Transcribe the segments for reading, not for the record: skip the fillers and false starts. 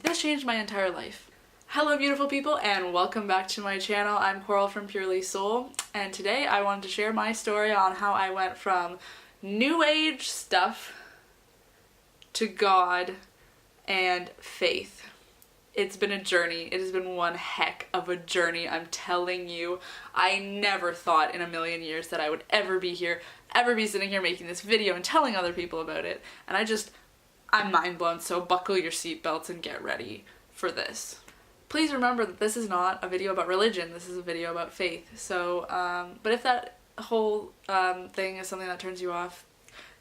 this changed my entire life. Hello beautiful people and welcome back to my channel. I'm Coral from Purely Soul, and today I wanted to share my story on how I went from new age stuff to God and faith. It's been a journey. It has been one heck of a journey, I'm telling you. I never thought in a million years that I would ever be here, ever be sitting here making this video and telling other people about it. And I'm mind blown, so buckle your seatbelts and get ready for this. Please remember that this is not a video about religion, this is a video about faith. So, but if that whole thing is something that turns you off,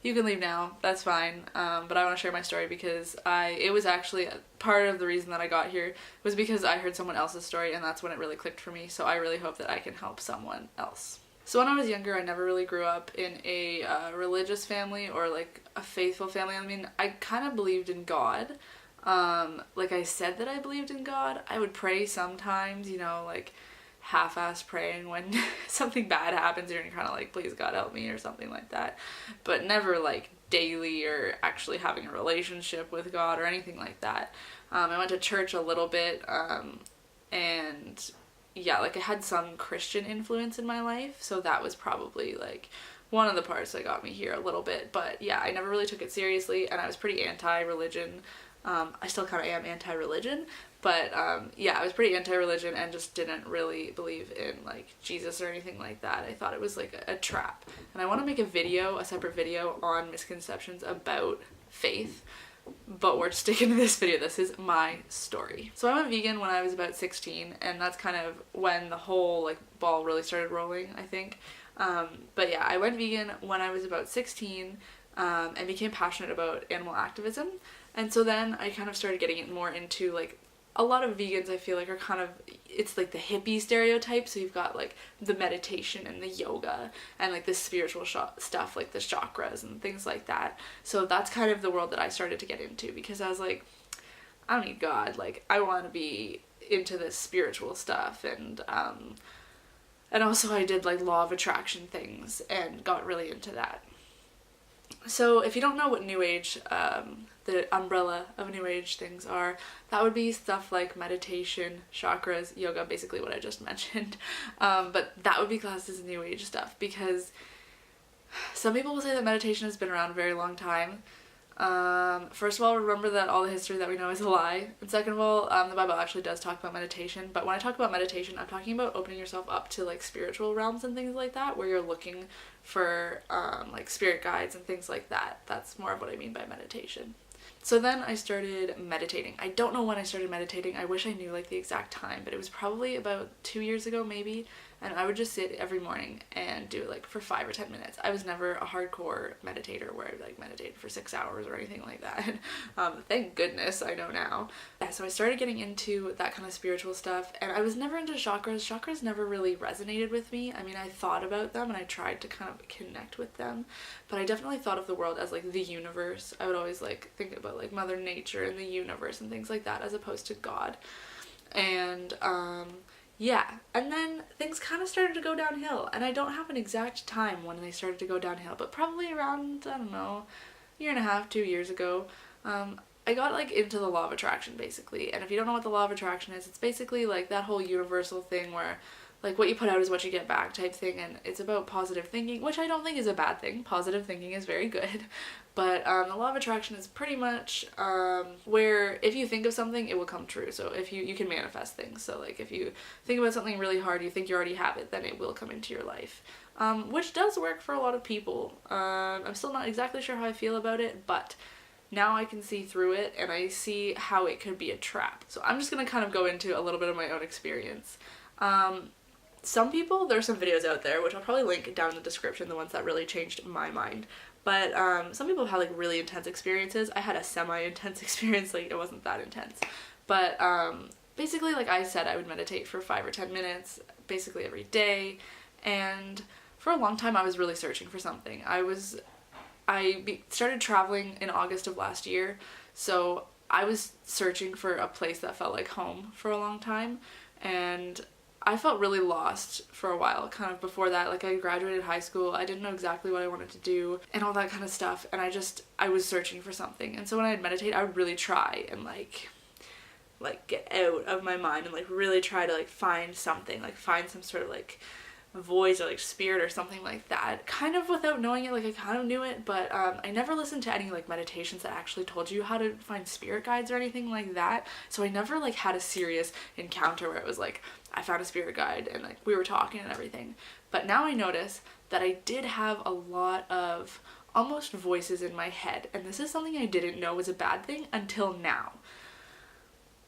you can leave now, that's fine. But I want to share my story because it was actually part of the reason that I got here was because I heard someone else's story and that's when it really clicked for me. So I really hope that I can help someone else. So when I was younger, I never really grew up in a religious family or like a faithful family. I mean, I kind of believed in God. Like I said that I believed in God. I would pray sometimes, you know, like half-ass praying when something bad happens and you're kind of like, please God help me or something like that. But never like daily or actually having a relationship with God or anything like that. I went to church a little bit and yeah, like I had some Christian influence in my life. So that was probably like one of the parts that got me here a little bit. But yeah, I never really took it seriously and I was pretty anti-religion. I still kind of am anti-religion, but yeah, I was pretty anti-religion and just didn't really believe in like Jesus or anything like that. I thought it was like a trap. And I want to make a separate video on misconceptions about faith, but we're sticking to this video. This is my story. So I went vegan when I was about 16, and that's kind of when the whole like ball really started rolling, I think. But yeah, I went vegan when I was about 16 and became passionate about animal activism. And so then I kind of started getting it more into like a lot of vegans I feel like are kind of, it's like the hippie stereotype. So you've got like the meditation and the yoga and like the spiritual stuff like the chakras and things like that. So that's kind of the world that I started to get into because I was like, I don't need God. Like I want to be into this spiritual stuff. And also I did like law of attraction things and got really into that. So if you don't know what New Age, the umbrella of New Age things are, that would be stuff like meditation, chakras, yoga, basically what I just mentioned. But that would be classed as New Age stuff because some people will say that meditation has been around a very long time. First of all, remember that all the history that we know is a lie. And second of all, the Bible actually does talk about meditation. But when I talk about meditation, I'm talking about opening yourself up to like spiritual realms and things like that, where you're looking for like spirit guides and things like that. That's more of what I mean by meditation. So then I started meditating. I don't know when I started meditating. I wish I knew like the exact time, but it was probably about 2 years ago maybe. And I would just sit every morning and do it like for 5 or 10 minutes. I was never a hardcore meditator where I like meditated for 6 hours or anything like that. Thank goodness I know now. Yeah, so I started getting into that kind of spiritual stuff, and I was never into chakras. Chakras never really resonated with me. I mean, I thought about them and I tried to kind of connect with them, but I definitely thought of the world as like the universe. I would always like think about like Mother Nature and the universe and things like that as opposed to God. And yeah, and then things kind of started to go downhill, and I don't have an exact time when they started to go downhill, but probably around, I don't know, 1.5 to 2 years ago, I got like into the law of attraction basically. And if you don't know what the law of attraction is, it's basically like that whole universal thing where like what you put out is what you get back type thing, and it's about positive thinking, which I don't think is a bad thing. Positive thinking is very good, but the law of attraction is pretty much where if you think of something, it will come true. So if you can manifest things. So like if you think about something really hard, you think you already have it, then it will come into your life, which does work for a lot of people. I'm still not exactly sure how I feel about it, but now I can see through it and I see how it could be a trap. So I'm just gonna kind of go into a little bit of my own experience. Some people, there's some videos out there, which I'll probably link down in the description, the ones that really changed my mind. But some people have had like really intense experiences. I had a semi-intense experience, like it wasn't that intense. But basically, like I said, I would meditate for 5 or 10 minutes, basically every day. And for a long time, I was really searching for something. I started traveling in August of last year, so I was searching for a place that felt like home for a long time. And I felt really lost for a while, kind of before that. Like I graduated high school, I didn't know exactly what I wanted to do and all that kind of stuff, and I was searching for something. And so when I'd meditate, I would really try and like like get out of my mind and like really try to like find something, like find some sort of like voice or like spirit or something like that, kind of without knowing it. Like I kind of knew it, but I never listened to any like meditations that actually told you how to find spirit guides or anything like that, so I never like had a serious encounter where it was like I found a spirit guide and like we were talking and everything. But now I notice that I did have a lot of almost voices in my head, and this is something I didn't know was a bad thing until now.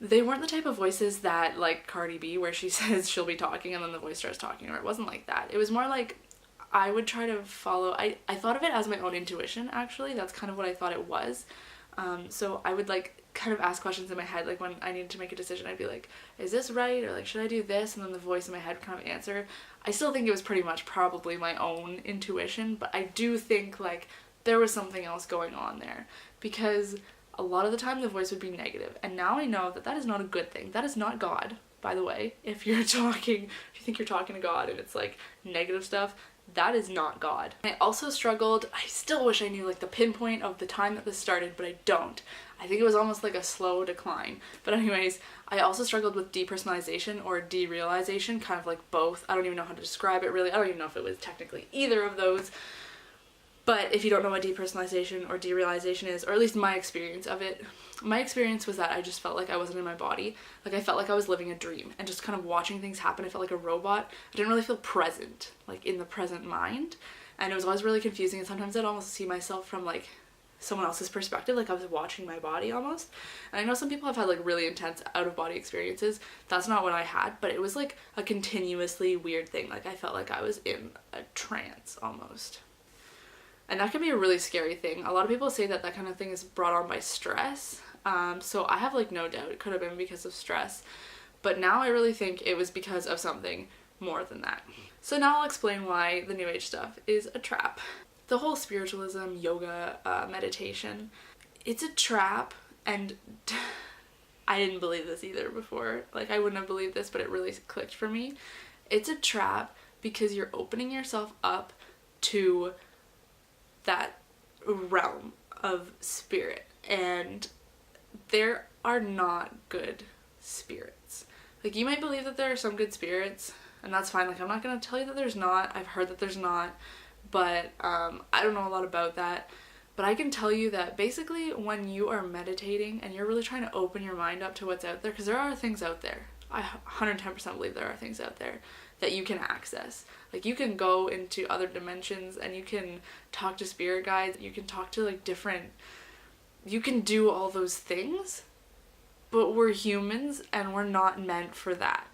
They weren't the type of voices that like Cardi B, where she says she'll be talking and then the voice starts talking, or it wasn't like that. It was more like I would try to follow, I thought of it as my own intuition, actually. That's kind of what I thought it was. So I would like kind of ask questions in my head, like when I needed to make a decision, I'd be like, is this right? Or like, should I do this? And then the voice in my head would kind of answer. I still think it was pretty much probably my own intuition, but I do think like there was something else going on there, because a lot of the time the voice would be negative, and now I know that that is not a good thing. That is not God, by the way. If you think you're talking to God and it's like negative stuff, that is not God. I also struggled, I still wish I knew like the pinpoint of the time that this started, but I don't. I think it was almost like a slow decline. But anyways, I also struggled with depersonalization or derealization, kind of like both. I don't even know how to describe it really. I don't even know if it was technically either of those. But if you don't know what depersonalization or derealization is, or at least my experience of it, my experience was that I just felt like I wasn't in my body. Like I felt like I was living a dream and just kind of watching things happen. I felt like a robot. I didn't really feel present, like in the present mind. And it was always really confusing, and sometimes I'd almost see myself from like someone else's perspective, like I was watching my body almost. And I know some people have had like really intense out-of-body experiences. That's not what I had, but it was like a continuously weird thing. Like I felt like I was in a trance almost. And that can be a really scary thing. A lot of people say that that kind of thing is brought on by stress. So I have like no doubt it could have been because of stress. But now I really think it was because of something more than that. So now I'll explain why the New Age stuff is a trap. The whole spiritualism, yoga, meditation, it's a trap. And I didn't believe this either before. Like I wouldn't have believed this, but it really clicked for me. It's a trap because you're opening yourself up to that realm of spirit, and there are not good spirits. Like you might believe that there are some good spirits, and that's fine. Like I'm not gonna tell you that there's not. I've heard that there's not, but I don't know a lot about that. But I can tell you that basically when you are meditating and you're really trying to open your mind up to what's out there, because there are things out there. I 110% believe there are things out there that you can access. Like you can go into other dimensions and you can talk to spirit guides, you can talk to like you can do all those things, but we're humans and we're not meant for that.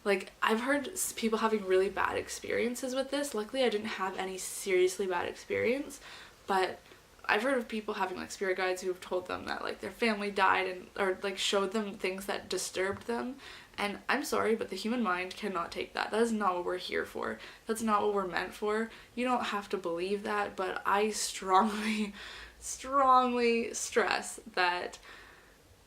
Like I've heard people having really bad experiences with this. Luckily I didn't have any seriously bad experience, but I've heard of people having like spirit guides who have told them that like their family died and or like showed them things that disturbed them. And I'm sorry, but the human mind cannot take that. That is not what we're here for. That's not what we're meant for. You don't have to believe that, but I strongly, strongly stress that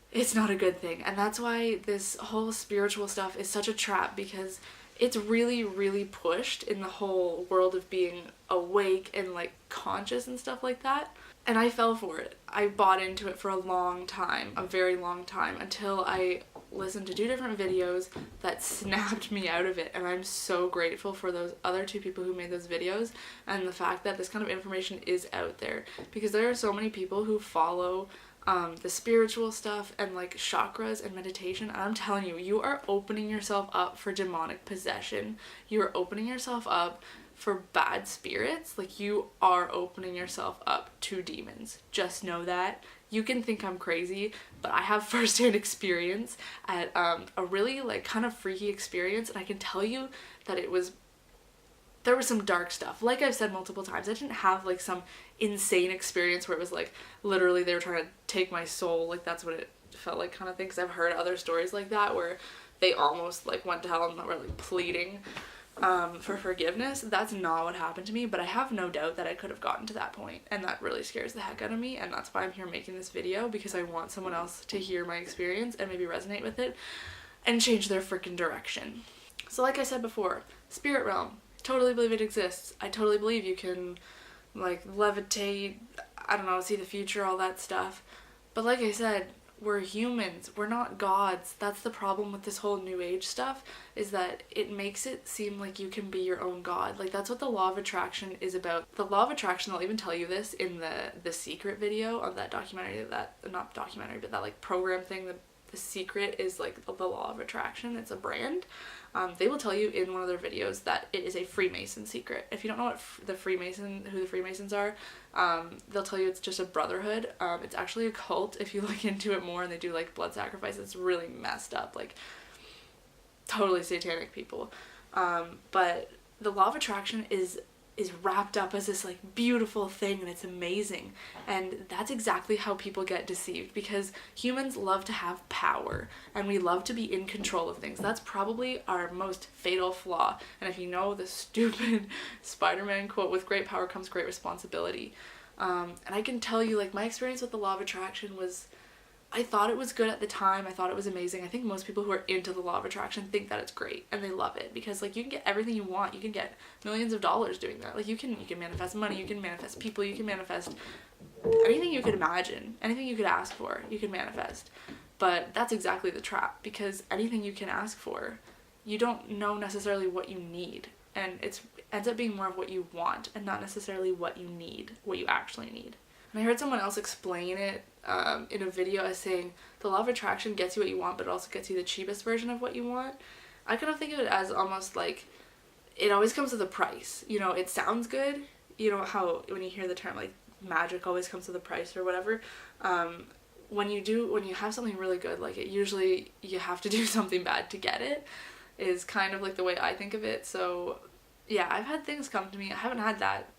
it's not a good thing. And that's why this whole spiritual stuff is such a trap, because it's really, really pushed in the whole world of being awake and like conscious and stuff like that. And I fell for it. I bought into it for a long time, a very long time, until I listened to 2 different videos that snapped me out of it. And I'm so grateful for those other 2 people who made those videos and the fact that this kind of information is out there, because there are so many people who follow the spiritual stuff and like chakras and meditation, and I'm telling you, you are opening yourself up for demonic possession. You are opening yourself up for bad spirits. Like you are opening yourself up to demons. Just know that. You can think I'm crazy, but I have firsthand experience at a really like kind of freaky experience, and I can tell you that there was some dark stuff. Like I've said multiple times, I didn't have like some insane experience where it was like literally they were trying to take my soul. Like that's what it felt like kind of thing, because I've heard other stories like that where they almost like went to hell and were like pleading for forgiveness. That's not what happened to me, but I have no doubt that I could have gotten to that point, and that really scares the heck out of me. And that's why I'm here making this video, because I want someone else to hear my experience and maybe resonate with it and change their freaking direction. So like I said before, spirit realm, totally believe it exists. I totally believe you can like levitate, I don't know, see the future, all that stuff. But like I said, we're humans, we're not gods. That's the problem with this whole new age stuff, is that it makes it seem like you can be your own god. Like, that's what the law of attraction is about. The law of attraction, they'll even tell you this in the Secret video of that documentary, that, not documentary, but that like program thing. The Secret is like the law of attraction. It's a brand. They will tell you in one of their videos that it is a Freemason secret. If you don't know what who the Freemasons are, they'll tell you it's just a brotherhood. It's actually a cult if you look into it more, and they do like blood sacrifice. It's really messed up, like totally satanic people. But the law of attraction is wrapped up as this like beautiful thing, and it's amazing, and that's exactly how people get deceived, because humans love to have power and we love to be in control of things. That's probably our most fatal flaw. And if you know the stupid Spider-Man quote, with great power comes great responsibility, and I can tell you, like, my experience with the law of attraction was, I thought it was good at the time. I thought it was amazing. I think most people who are into the law of attraction think that it's great and they love it, because like you can get everything you want. You can get millions of dollars doing that. Like you can manifest money, you can manifest people, you can manifest anything you could imagine, anything you could ask for, you can manifest. But that's exactly the trap, because anything you can ask for, you don't know necessarily what you need, and it ends up being more of what you want and not necessarily what you need, what you actually need. And I heard someone else explain it in a video as saying the law of attraction gets you what you want, but it also gets you the cheapest version of what you want. I kind of think of it as almost like it always comes with a price. You know, it sounds good. You know how when you hear the term like magic always comes with a price or whatever. When you have something really good, like it usually you have to do something bad to get it, is kind of like the way I think of it. So yeah, I've had things come to me. I haven't had that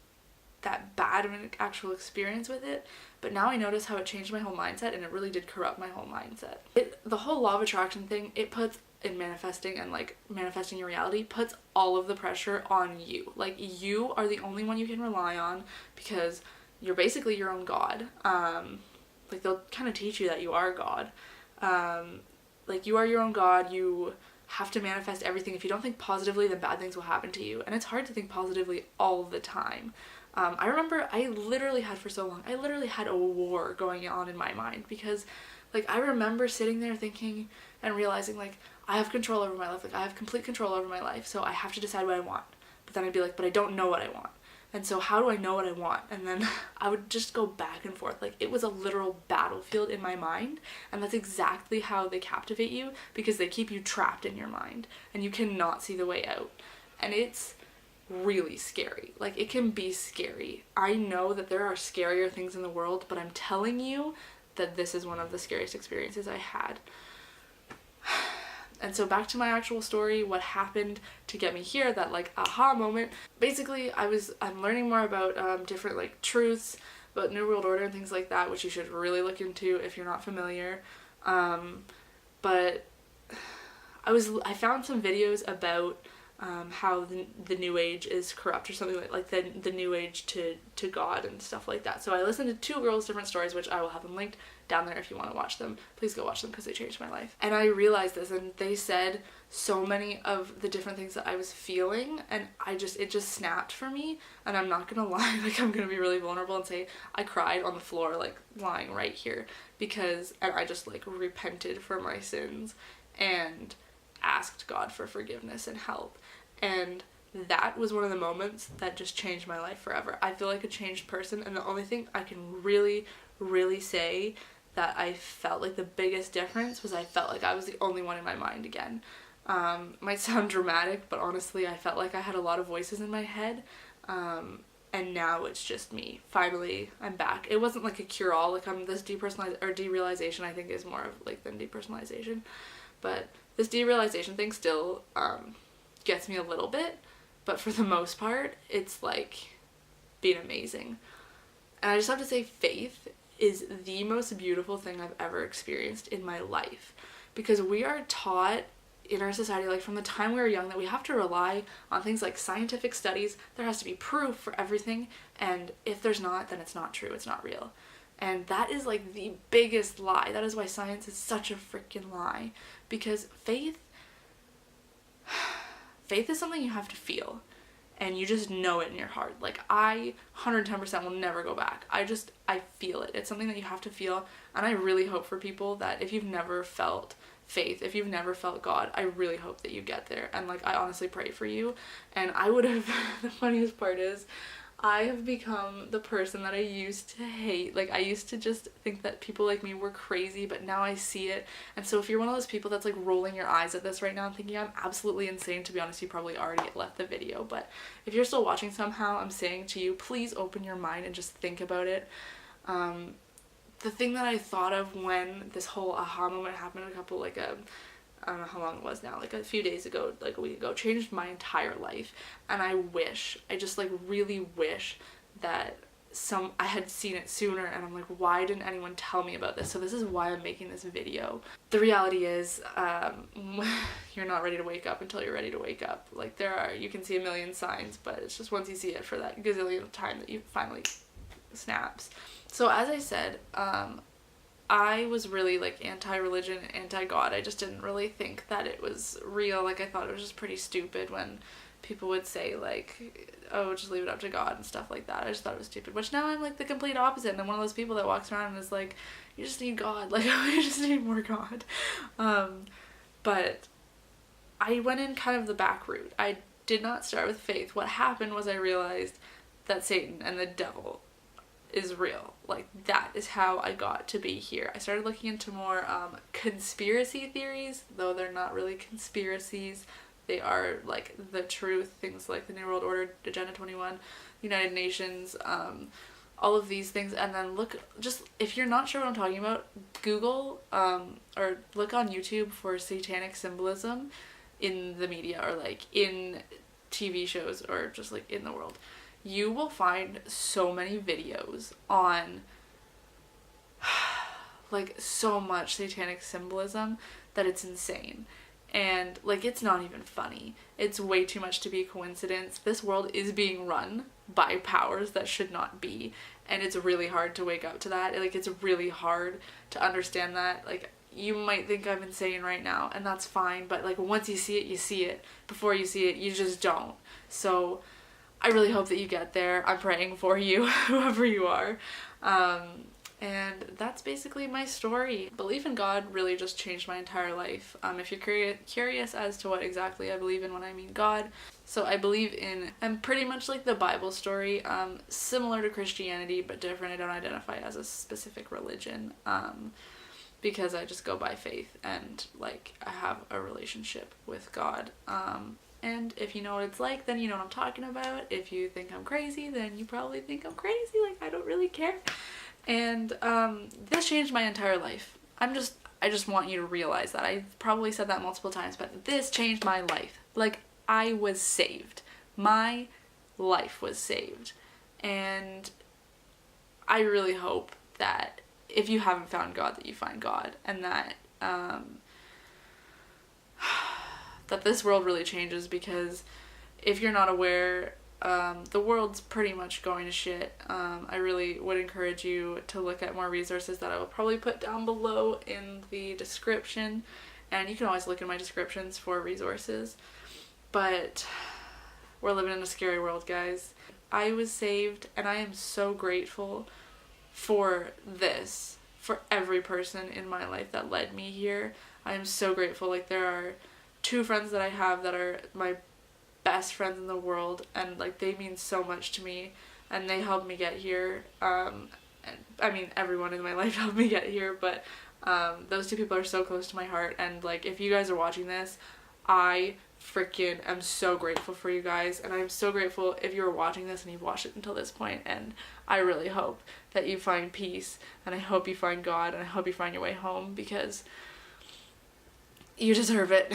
bad of an actual experience with it, but now I notice how it changed my whole mindset, and it really did corrupt my whole mindset. The whole law of attraction thing, it puts in manifesting and like manifesting your reality, puts all of the pressure on you. Like, you are the only one you can rely on, because you're basically your own god. Like, they'll kind of teach you that you are God. Like, you are your own god. You have to manifest everything. If you don't think positively, then bad things will happen to you, and it's hard to think positively all the time. I remember I literally had a war going on in my mind, because like I remember sitting there thinking and realizing like I have control over my life, like I have complete control over my life, so I have to decide what I want. But then I'd be like, but I don't know what I want, and so how do I know what I want? And then I would just go back and forth. Like, it was a literal battlefield in my mind, and that's exactly how they captivate you, because they keep you trapped in your mind and you cannot see the way out. And it's really scary. Like, it can be scary. I know that there are scarier things in the world, but I'm telling you that this is one of the scariest experiences I had. And so back to my actual story, what happened to get me here, that like aha moment. Basically, I'm learning more about different like truths about New World Order and things like that, which you should really look into if you're not familiar. But I found some videos about how the New Age is corrupt, or something like the New Age to God and stuff like that. So I listened to two girls' different stories, which I will have them linked down there if you want to watch them. Please go watch them, because they changed my life. And I realized this, and they said so many of the different things that I was feeling, and it just snapped for me. And I'm not gonna lie, like, I'm gonna be really vulnerable and say I cried on the floor, like lying right here, and I just like repented for my sins and asked God for forgiveness and help. And that was one of the moments that just changed my life forever. I feel like a changed person, and the only thing I can really, really say that I felt like the biggest difference was I felt like I was the only one in my mind again. Might sound dramatic, but honestly, I felt like I had a lot of voices in my head, and now it's just me. Finally, I'm back. It wasn't like a cure-all. Like, this derealization, I think, is more of like than depersonalization, but this derealization thing still gets me a little bit, but for the most part, it's like been amazing. And I just have to say, faith is the most beautiful thing I've ever experienced in my life, because we are taught in our society, like from the time we were young, that we have to rely on things like scientific studies. There has to be proof for everything, and if there's not, then it's not true, it's not real. And that is like the biggest lie. That is why science is such a freaking lie, because faith is something you have to feel. and you just know it in your heart. Like, I 110% will never go back. I feel it. It's something that you have to feel, and I really hope for people that if you've never felt faith, if you've never felt God, I really hope that you get there, and like, I honestly pray for you. And I would have the funniest part is I have become the person that I used to hate. Like, I used to just think that people like me were crazy, but now I see it. And so if you're one of those people that's like rolling your eyes at this right now and thinking I'm absolutely insane, to be honest, you probably already left the video. But if you're still watching somehow, I'm saying to you, please open your mind and just think about it. The thing that I thought of when this whole aha moment happened I don't know how long it was now, like a few days ago, like a week ago, changed my entire life. And I just like really wish that I had seen it sooner, and I'm like, why didn't anyone tell me about this? So this is why I'm making this video. The reality is, you're not ready to wake up until you're ready to wake up. Like, you can see a million signs, but it's just once you see it for that gazillion time that you finally snaps. So as I said, I was really like anti-religion, anti-God. I just didn't really think that it was real. Like, I thought it was just pretty stupid when people would say like, oh, just leave it up to God and stuff like that. I just thought it was stupid, which now I'm like the complete opposite, and I'm one of those people that walks around and is like, you just need God, like, you just need more God. But I went in kind of the back route. I did not start with faith. What happened was I realized that Satan and the devil is real. Like, that is how I got to be here. I started looking into more conspiracy theories, though they're not really conspiracies. They are like the truth, things like the New World Order, Agenda 21, United Nations, all of these things. And then if you're not sure what I'm talking about, Google or look on YouTube for satanic symbolism in the media, or like in TV shows, or just like in the world. You will find so many videos on like so much satanic symbolism that it's insane. And like, it's not even funny. It's way too much to be a coincidence. This world is being run by powers that should not be, and it's really hard to wake up to that. Like, it's really hard to understand that. Like, you might think I'm insane right now, and that's fine, but like, once you see it, you see it. Before you see it, you just don't. So I really hope that you get there. I'm praying for you, whoever you are. And that's basically my story. Belief in God really just changed my entire life. If you're curious as to what exactly I believe in when I mean God, so I believe in, I'm pretty much like the Bible story, similar to Christianity, but different. I don't identify as a specific religion, because I just go by faith, and like, I have a relationship with God. And if you know what it's like, then you know what I'm talking about. If you think I'm crazy, then you probably think I'm crazy. Like, I don't really care. And this changed my entire life. I just want you to realize that. I've probably said that multiple times, but this changed my life. Like, I was saved. My life was saved. And I really hope that if you haven't found God, that you find God, and that that this world really changes, because if you're not aware, the world's pretty much going to shit. I really would encourage you to look at more resources that I will probably put down below in the description, and you can always look in my descriptions for resources. But we're living in a scary world, guys. I was saved, and I am so grateful for this, for every person in my life that led me here. I am so grateful. Like, there are 2 friends that I have that are my best friends in the world, and like, they mean so much to me, and they helped me get here. And I mean, everyone in my life helped me get here, but those 2 people are so close to my heart. And like, if you guys are watching this, I freaking am so grateful for you guys, and I'm so grateful if you're watching this and you've watched it until this point. And I really hope that you find peace, and I hope you find God, and I hope you find your way home, because you deserve it,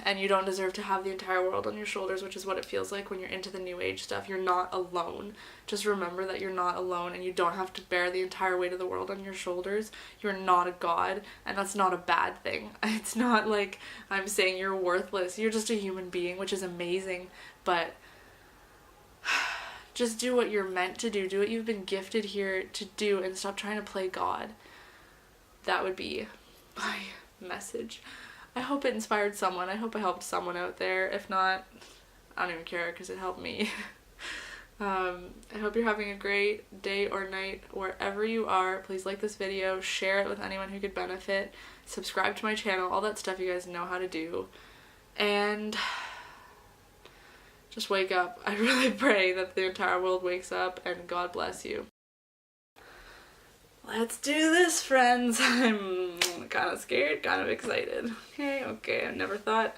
and you don't deserve to have the entire world on your shoulders, which is what it feels like when you're into the new age stuff. You're not alone. Just remember that you're not alone, and you don't have to bear the entire weight of the world on your shoulders. You're not a god, and that's not a bad thing. It's not like I'm saying you're worthless. You're just a human being, which is amazing, but just do what you're meant to do. Do what you've been gifted here to do, and stop trying to play God. That would be my message. I hope it inspired someone. I hope I helped someone out there. If not, I don't even care because it helped me. I hope you're having a great day or night wherever you are. Please like this video, share it with anyone who could benefit, subscribe to my channel, all that stuff you guys know how to do, and just wake up. I really pray that the entire world wakes up, and God bless you. Let's do this, friends. I'm kind of scared, kind of excited. Okay, I never thought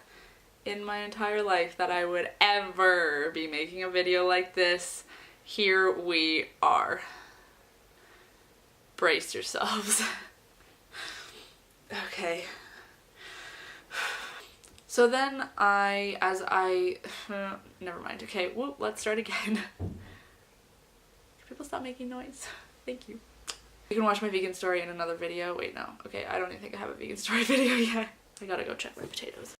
in my entire life that I would ever be making a video like this. Here we are. Brace yourselves. Okay. So then never mind. Okay, let's start again. Can people stop making noise? Thank you. You can watch my vegan story in another video. Wait, no. Okay, I don't even think I have a vegan story video yet. I gotta go check my potatoes.